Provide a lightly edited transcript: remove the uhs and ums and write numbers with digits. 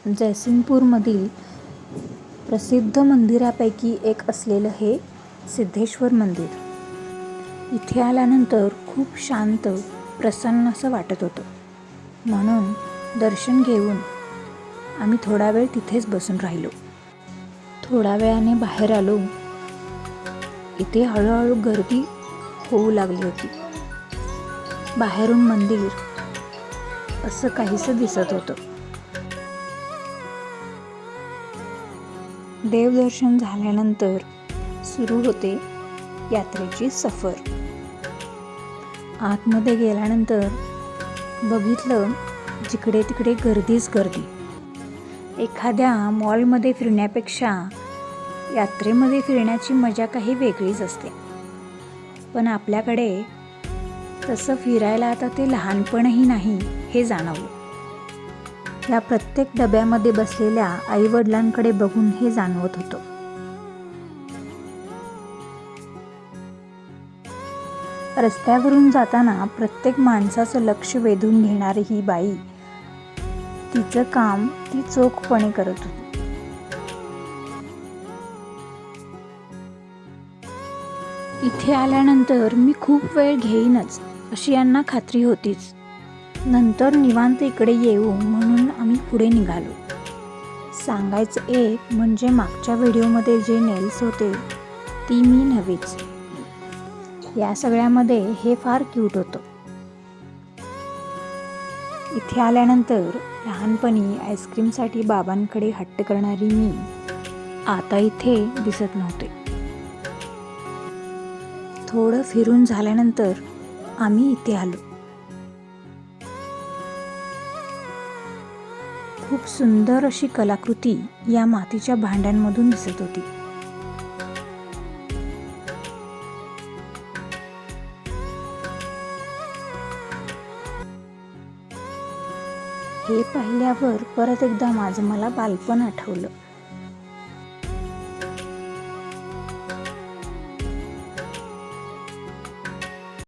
जयसिंगपूरमधील प्रसिद्ध मंदिरापैकी एक असलेलं हे सिद्धेश्वर मंदिर. इथे आल्यानंतर खूप शांत, प्रसन्न असं वाटत होतं. म्हणून दर्शन घेऊन आम्ही थोडा वेळ तिथेच बसून राहिलो. थोड्या वेळाने बाहेर आलो. इथे हळूहळू गर्दी होऊ लागली होती. बाहेरून मंदिर असं काहीसं दिसत होतं. देवदर्शन झाल्यानंतर सुरू होते यात्रेची सफर. आतमध्ये गेल्यानंतर बघितलं जिकडे तिकडे गर्दीच गर्दी. एखाद्या मॉलमध्ये फिरण्यापेक्षा यात्रेमध्ये फिरण्याची मजा काही वेगळीच असते. पण आपल्याकडे तसं फिरायला आता ते लहानपणही नाही हे जाणवलं. या प्रत्येक डब्यामध्ये बसलेल्या आईवडिलांकडे बघून हे जाणवत होतं. रस्त्यावरून जाताना प्रत्येक माणसाचं लक्ष वेधून घेणारी ही बाई तिचं काम ती चोखपणे करत होती. इथे आल्यानंतर मी खूप वेळ घेईनच अशी यांना खात्री होतीच. नंतर निवांत इकडे येऊ म्हणून आम्ही पुढे निघालो. सांगायचं एक म्हणजे मागच्या व्हिडिओमध्ये जे नेल्स होते ती मी नव्हेच. या सगळ्यामध्ये हे फार क्यूट होतं. इथे आल्यानंतर लहानपणी आईस्क्रीमसाठी बाबांकडे हट्ट करणारी मी आता इथे दिसत नव्हते. थोडं फिरून झाल्यानंतर आम्ही इथे आलो. खूप सुंदर अशी कलाकृती या मातीच्या भांड्यांमधून दिसत होती. हे पाहिल्यावर परत एकदा माझं मला बालपण आठवलं.